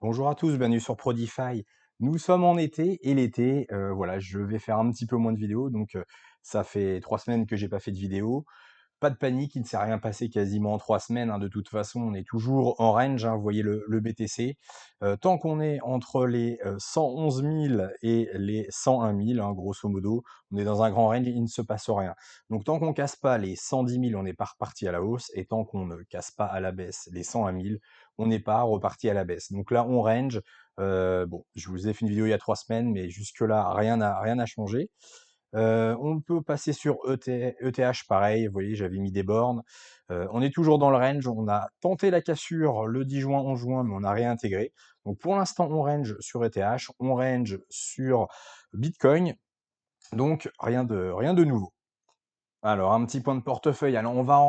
Bonjour à tous, bienvenue sur Prodify. Nous sommes en été et l'été, voilà, je vais faire un petit peu moins de vidéos, donc ça fait 3 semaines que j'ai pas fait de vidéo. Pas de panique, il ne s'est rien passé quasiment en 3 semaines, hein, de toute façon, on est toujours en range, hein, vous voyez le BTC. Tant qu'on est entre les 111 000 et les 101 000, hein, grosso modo, on est dans un grand range, il ne se passe rien. Donc tant qu'on casse pas les 110 000, on n'est pas reparti à la hausse, et tant qu'on ne casse pas à la baisse les 101 000, on n'est pas reparti à la baisse. Donc là, on range. Bon, je vous ai fait une vidéo il y a 3 semaines, mais jusque-là, rien n'a changé. On peut passer sur ETH, pareil, vous voyez, j'avais mis des bornes. On est toujours dans le range, on a tenté la cassure le 10 juin, 11 juin, mais on n'a rien intégré. Donc pour l'instant, on range sur ETH, on range sur Bitcoin, donc rien de nouveau. Alors, un petit point de portefeuille. Alors, on va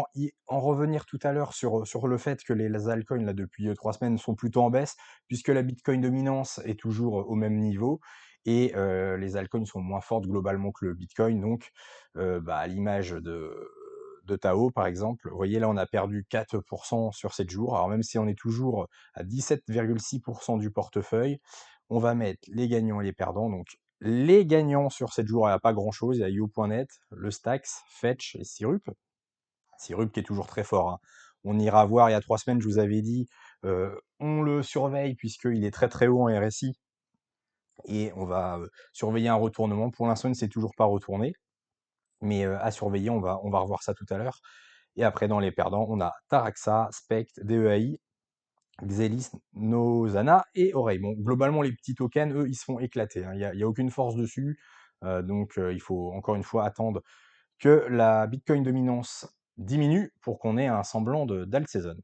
en revenir tout à l'heure sur le fait que les altcoins, là, depuis 3 semaines, sont plutôt en baisse, puisque la Bitcoin dominance est toujours au même niveau, et les altcoins sont moins fortes globalement que le Bitcoin. Donc, à l'image de Tao, par exemple, vous voyez, là, on a perdu 4% sur 7 jours. Alors, même si on est toujours à 17,6% du portefeuille, on va mettre les gagnants et les perdants. Donc, les gagnants sur 7 jours, il n'y a pas grand-chose. Il y a Io.net, le Stax, Fetch et Syrup. Syrup qui est toujours très fort, hein. On ira voir, il y a 3 semaines, je vous avais dit, on le surveille puisqu'il est très très haut en RSI et on va surveiller un retournement. Pour l'instant, il ne s'est toujours pas retourné, mais à surveiller, on va revoir ça tout à l'heure. Et après, dans les perdants, on a Taraxa, Spect, DEAI, Xelis, Nozana et Oreille. Bon, globalement, les petits tokens, eux, ils se font éclater, hein. Il y a aucune force dessus. Donc, il faut encore une fois attendre que la Bitcoin dominance diminue pour qu'on ait un semblant d'alt season.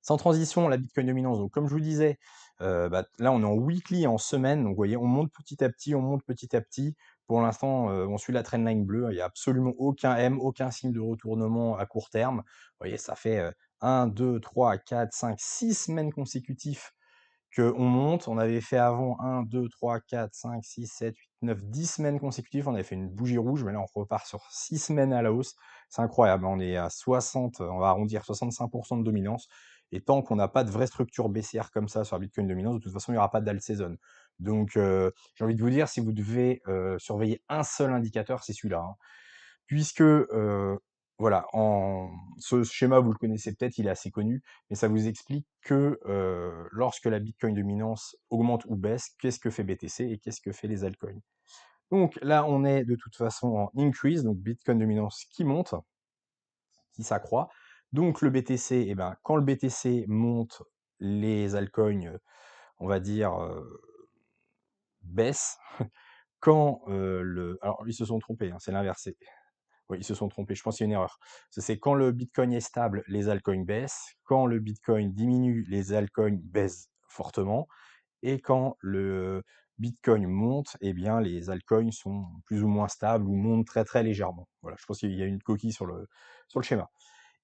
Sans transition, la Bitcoin dominance, donc comme je vous disais, là on est en weekly, en semaine, donc vous voyez, on monte petit à petit, on monte petit à petit. Pour l'instant, on suit la trendline bleue, il n'y a absolument aucun M, aucun signe de retournement à court terme. Vous voyez, ça fait 1, 2, 3, 4, 5, 6 semaines consécutives qu'on monte. On avait fait avant 1, 2, 3, 4, 5, 6, 7, 8, 9, 10 semaines consécutives. On avait fait une bougie rouge, mais là, on repart sur 6 semaines à la hausse. C'est incroyable, hein. On est à 60, on va arrondir 65% de dominance. Et tant qu'on n'a pas de vraie structure baissière comme ça sur la Bitcoin dominance, de toute façon, il n'y aura pas d'alt season. Donc, j'ai envie de vous dire, si vous devez surveiller un seul indicateur, c'est celui-là, hein. Puisque, voilà, ce schéma, vous le connaissez peut-être, il est assez connu, mais ça vous explique que lorsque la Bitcoin dominance augmente ou baisse, qu'est-ce que fait BTC et qu'est-ce que fait les altcoins. Donc là, on est de toute façon en increase, donc Bitcoin dominance qui monte, qui s'accroît. Donc le BTC, eh ben, quand le BTC monte, les altcoins, on va dire, baissent. Quand alors ils se sont trompés, hein, c'est l'inverse. Oui, ils se sont trompés, je pense qu'il y a une erreur. C'est quand le Bitcoin est stable, les altcoins baissent. Quand le Bitcoin diminue, les altcoins baissent fortement. Et quand le Bitcoin monte, eh bien, les altcoins sont plus ou moins stables ou montent très très légèrement. Voilà, je pense qu'il y a une coquille sur le schéma.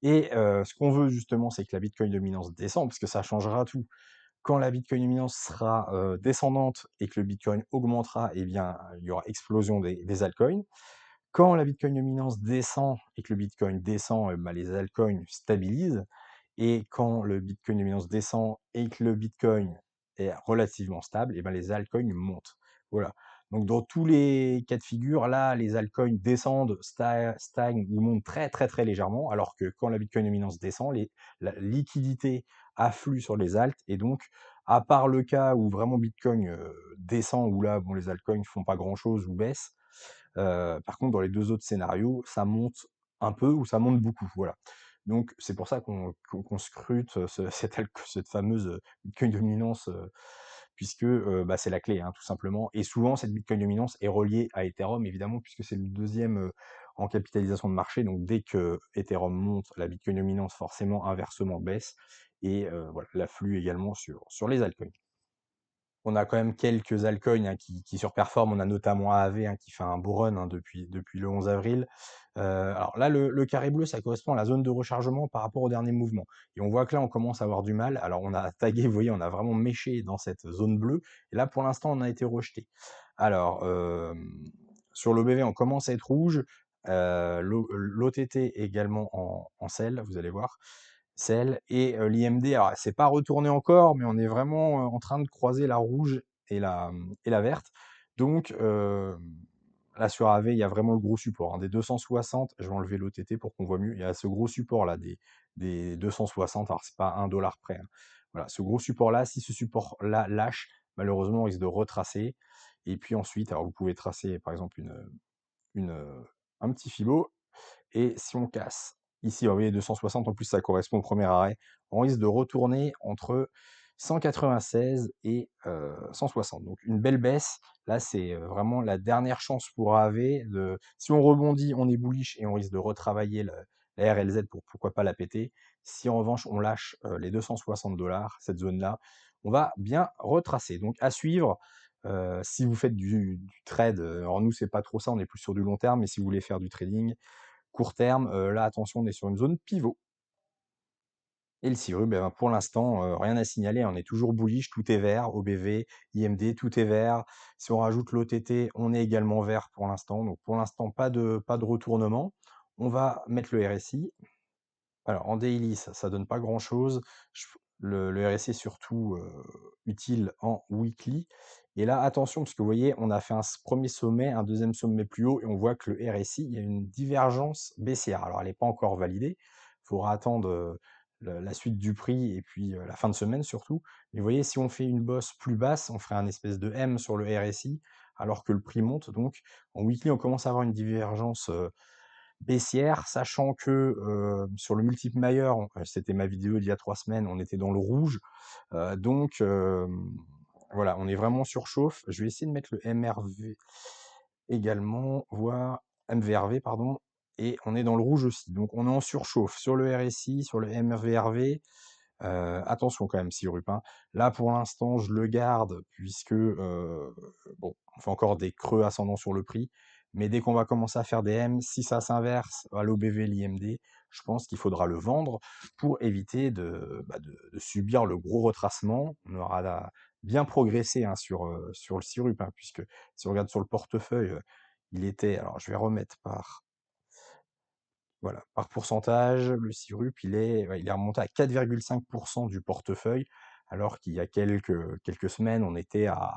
Et ce qu'on veut justement, c'est que la Bitcoin dominance descende, parce que ça changera tout. Quand la Bitcoin dominance sera descendante et que le Bitcoin augmentera, eh bien, il y aura explosion des altcoins. Quand la Bitcoin dominance descend et que le Bitcoin descend, les altcoins stabilisent. Et quand le Bitcoin dominance descend et que le Bitcoin est relativement stable, et ben les altcoins montent. Voilà. Donc dans tous les cas de figure, là, les altcoins descendent, stagnent ou montent très très très légèrement, alors que quand la Bitcoin dominance descend, la liquidité afflue sur les alts, et donc, à part le cas où vraiment Bitcoin descend, où là, bon, les altcoins font pas grand-chose ou baissent, par contre, dans les 2 autres scénarios, ça monte un peu ou ça monte beaucoup, voilà. Donc c'est pour ça qu'on scrute cette fameuse Bitcoin dominance, puisque c'est la clé, hein, tout simplement. Et souvent, cette Bitcoin dominance est reliée à Ethereum, évidemment, puisque c'est le deuxième en capitalisation de marché. Donc dès que Ethereum monte, la Bitcoin dominance forcément inversement baisse. Et voilà, l'afflux également sur les altcoins. On a quand même quelques altcoins, hein, qui surperforment. On a notamment AAV, hein, qui fait un beau run, hein, depuis le 11 avril. Alors là, le carré bleu, ça correspond à la zone de rechargement par rapport au dernier mouvement. Et on voit que là, on commence à avoir du mal. Alors on a tagué, vous voyez, on a vraiment méché dans cette zone bleue. Et là, pour l'instant, on a été rejeté. Alors, sur l'OBV, on commence à être rouge. L'OTT également en sel, vous allez voir. sel et l'IMD, alors c'est pas retourné encore, mais on est vraiment, en train de croiser la rouge et la verte. Donc là sur AV, il y a vraiment le gros support, hein, des 260, je vais enlever l'OTT pour qu'on voit mieux. Il y a ce gros support là des 260, alors c'est pas 1 $ près, hein. Voilà, ce gros support là, si ce support là lâche, malheureusement on risque de retracer et puis ensuite, alors vous pouvez tracer par exemple une, un petit fibot et si on casse ici, vous voyez 260, en plus ça correspond au premier arrêt, on risque de retourner entre 196 et 160. Donc une belle baisse. Là, c'est vraiment la dernière chance pour AV. Si on rebondit, on est bullish et on risque de retravailler la RLZ pour pourquoi pas la péter. Si en revanche on lâche les 260 $, cette zone-là, on va bien retracer. Donc à suivre. Si vous faites du trade, alors nous c'est pas trop ça, on est plus sur du long terme, mais si vous voulez faire du trading, court terme, là attention, on est sur une zone pivot. Et le CIRU, ben, pour l'instant, rien à signaler, on est toujours bullish, tout est vert, OBV, IMD, tout est vert. Si on rajoute l'OTT, on est également vert pour l'instant. Donc pour l'instant, pas de retournement. On va mettre le RSI. Alors en daily, ça donne pas grand-chose. Le RSI est surtout utile en weekly. Et là, attention, parce que vous voyez, on a fait un premier sommet, un deuxième sommet plus haut, et on voit que le RSI, il y a une divergence baissière. Alors elle n'est pas encore validée, il faudra attendre la suite du prix et puis la fin de semaine surtout. Mais vous voyez, si on fait une bosse plus basse, on ferait un espèce de M sur le RSI, alors que le prix monte. Donc en weekly, on commence à avoir une divergence baissière, sachant que sur le multiple Mayer, c'était ma vidéo d'il y a 3 semaines, on était dans le rouge. Donc voilà, on est vraiment sur chauffe. Je vais essayer de mettre le MRV également, voire MVRV, pardon, et on est dans le rouge aussi. Donc on est en surchauffe sur le RSI, sur le MVRV. Attention quand même, Sirup, hein. Là, pour l'instant, je le garde puisque, bon, on fait encore des creux ascendants sur le prix, mais dès qu'on va commencer à faire des M, si ça s'inverse à l'OBV, l'IMD, je pense qu'il faudra le vendre pour éviter de subir le gros retracement. On aura bien progressé, hein, sur le Sirup, hein, puisque si on regarde sur le portefeuille, il était, alors je vais remettre voilà, par pourcentage, le Sirup, ouais, il est remonté à 4,5% du portefeuille, alors qu'il y a quelques semaines, on était à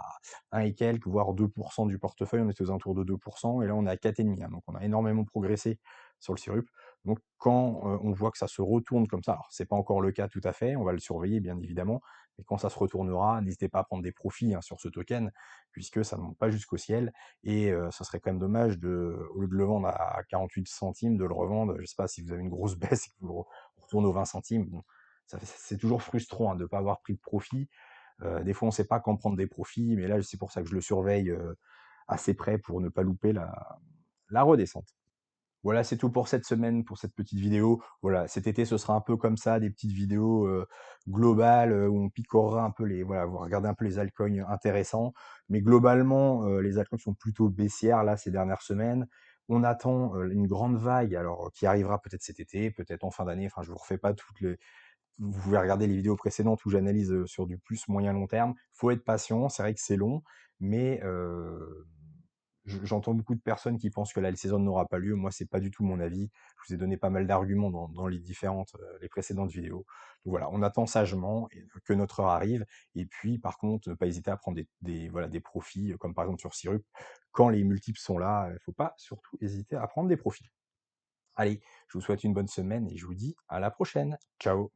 1 et quelques, voire 2% du portefeuille, on était aux alentours de 2%, et là on est à 4,5, hein, donc on a énormément progressé sur le Sirup. Donc quand on voit que ça se retourne comme ça, alors c'est pas encore le cas tout à fait, on va le surveiller bien évidemment, mais quand ça se retournera, n'hésitez pas à prendre des profits, hein, sur ce token, puisque ça ne monte pas jusqu'au ciel, et ça serait quand même dommage au lieu de le vendre à 48 centimes, de le revendre, je sais pas, si vous avez une grosse baisse et que vous retournez aux 20 centimes. Bon, c'est toujours frustrant, hein, de ne pas avoir pris de profit. Des fois, on ne sait pas quand prendre des profits, mais là, c'est pour ça que je le surveille assez près pour ne pas louper la redescente. Voilà, c'est tout pour cette semaine, pour cette petite vidéo. Voilà, cet été, ce sera un peu comme ça, des petites vidéos globales où on picorera un peu voilà, vous regardez un peu les altcoins intéressants. Mais globalement, les altcoins sont plutôt baissières là ces dernières semaines. On attend une grande vague, alors qui arrivera peut-être cet été, peut-être en fin d'année. Enfin, je vous refais pas toutes les. Vous pouvez regarder les vidéos précédentes où j'analyse sur du plus moyen long terme. Faut être patient, c'est vrai que c'est long, mais j'entends beaucoup de personnes qui pensent que la saison n'aura pas lieu. Moi, c'est pas du tout mon avis. Je vous ai donné pas mal d'arguments dans les précédentes vidéos. Donc voilà, on attend sagement que notre heure arrive. Et puis, par contre, ne pas hésiter à prendre voilà, des profits, comme par exemple sur Sirup. Quand les multiples sont là, il ne faut pas surtout hésiter à prendre des profits. Allez, je vous souhaite une bonne semaine et je vous dis à la prochaine. Ciao!